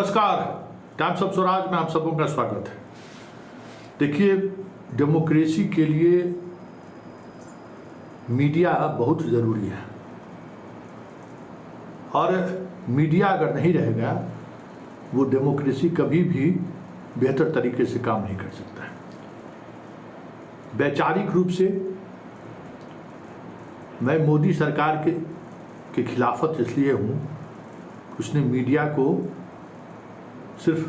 नमस्कार, times of Swaraj में आप सबों का स्वागत है। देखिए, डेमोक्रेसी के लिए मीडिया बहुत ज़रूरी है और मीडिया अगर नहीं रहेगा वो डेमोक्रेसी कभी भी बेहतर तरीके से काम नहीं कर सकता है। वैचारिक रूप से मैं मोदी सरकार के खिलाफत इसलिए हूँ, उसने मीडिया को सिर्फ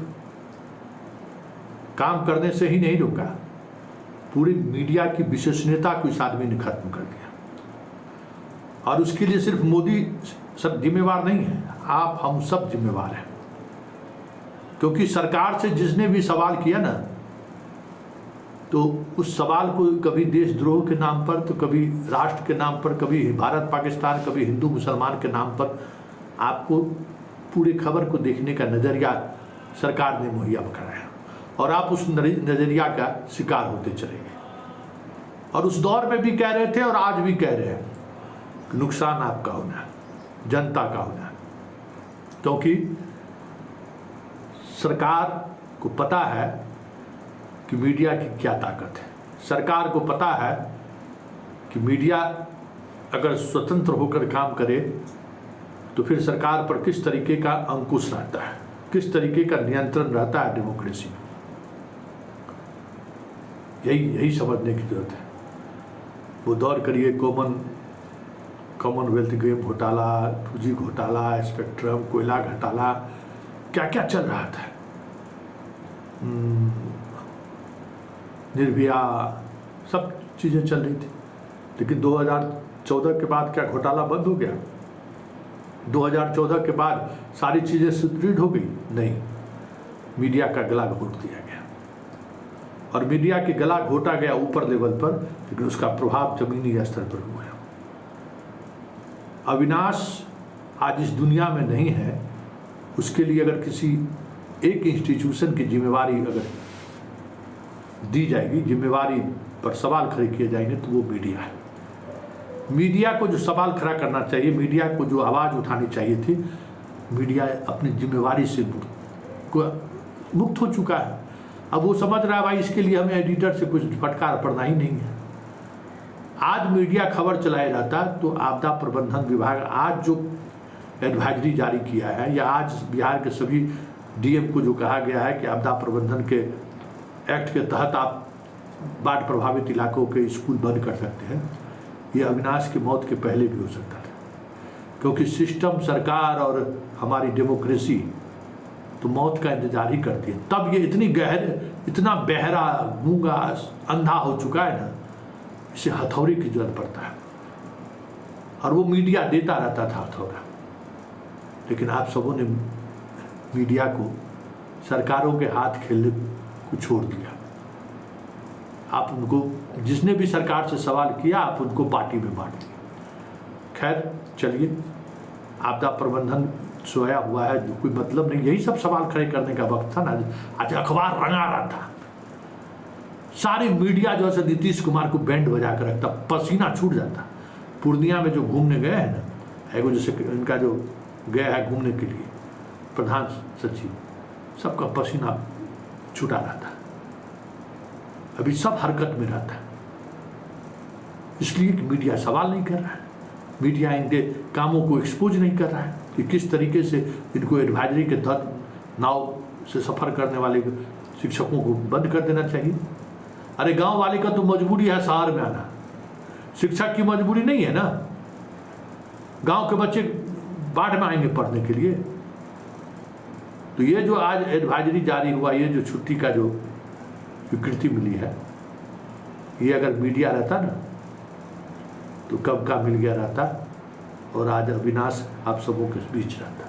काम करने से ही नहीं रोका, पूरी मीडिया की विश्वसनीयता को इस आदमी ने खत्म कर दिया। और उसके लिए सिर्फ मोदी सब जिम्मेवार नहीं है, आप हम सब जिम्मेवार हैं। क्योंकि सरकार से जिसने भी सवाल किया ना, तो उस सवाल को कभी देशद्रोह के नाम पर, तो कभी राष्ट्र के नाम पर, कभी भारत पाकिस्तान, कभी हिंदू मुसलमान के नाम पर आपको पूरी खबर को देखने का नज़रिया सरकार ने मुहैया कराया और आप उस नज़रिया का शिकार होते चले गए। और उस दौर में भी कह रहे थे और आज भी कह रहे हैं कि नुकसान आपका होना है, जनता का होना है। क्योंकि सरकार को पता है कि मीडिया की क्या ताकत है। सरकार को पता है कि मीडिया अगर स्वतंत्र होकर काम करे तो फिर सरकार पर किस तरीके का अंकुश रहता है, किस तरीके का नियंत्रण रहता है डेमोक्रेसी में। यही समझने की जरूरत है। वो दौर करिए कॉमनवेल्थ गेम घोटाला, 2G घोटाला, स्पेक्ट्रम, कोयला घोटाला, क्या क्या चल रहा था, निर्भया, सब चीज़ें चल रही थी। लेकिन 2014 के बाद क्या घोटाला बंद हो गया? 2014 के बाद सारी चीज़ें सुदृढ़ हो गई? नहीं, मीडिया का गला घोट दिया गया। और मीडिया के गला घोटा गया ऊपर लेवल पर, लेकिन उसका प्रभाव जमीनी स्तर पर हुआ। अविनाश आज इस दुनिया में नहीं है, उसके लिए अगर किसी एक इंस्टीट्यूशन की जिम्मेवारी अगर दी जाएगी, जिम्मेवारी पर सवाल खड़े किए जाएंगे, तो वो मीडिया है। मीडिया को जो सवाल खड़ा करना चाहिए, मीडिया को जो आवाज़ उठानी चाहिए थी, मीडिया अपनी जिम्मेवारी से मुक्त हो चुका है। अब वो समझ रहा है भाई इसके लिए हमें एडिटर से कुछ फटकार पड़ना ही नहीं है। आज मीडिया खबर चलाए रहता तो आपदा प्रबंधन विभाग आज जो एडवाइजरी जारी किया है, या आज बिहार के सभी DM को जो कहा गया है कि आपदा प्रबंधन के एक्ट के तहत आप बाढ़ प्रभावित इलाकों के स्कूल बंद कर सकते हैं, ये अविनाश की मौत के पहले भी हो सकता था। क्योंकि सिस्टम, सरकार और हमारी डेमोक्रेसी तो मौत का इंतजार ही करती है। तब ये इतना बहरा, गूंगा, अंधा हो चुका है ना, इसे हथौड़े की जरूरत पड़ता है। और वो मीडिया देता रहता था हथौड़ा। लेकिन आप सबों ने मीडिया को सरकारों के हाथ खेलने को छोड़ दिया। आप उनको, जिसने भी सरकार से सवाल किया, आप उनको पार्टी में बांट दिए। खैर चलिए, आपदा प्रबंधन सोया हुआ है, जो कोई मतलब नहीं। यही सब सवाल खड़े करने का वक्त था ना। आज अखबार रंगा रहा था, सारी मीडिया जो है नीतीश कुमार को बैंड बजा कर रखता, पसीना छूट जाता। पूर्णिया में जो घूमने गए हैं ना, एगो जैसे इनका जो गया है घूमने के लिए प्रधान सचिव, सबका पसीना छूटा रहता। अभी सब हरकत में रहता है, इसलिए कि मीडिया सवाल नहीं कर रहा है। मीडिया इनके कामों को एक्सपोज नहीं कर रहा है कि किस तरीके से इनको एडवाइजरी के तहत नाव से सफ़र करने वाले शिक्षकों को बंद कर देना चाहिए। अरे गांव वाले का तो मजबूरी है शहर में आना, शिक्षक की मजबूरी नहीं है ना। गांव के बच्चे बाढ़ में आएंगे पढ़ने के लिए। तो ये जो आज एडवाइजरी जारी हुआ, ये जो छुट्टी का जो स्वीकृति मिली है, ये अगर मीडिया रहता ना तो कब का मिल गया रहता और आज अविनाश आप सबों के बीच रहता।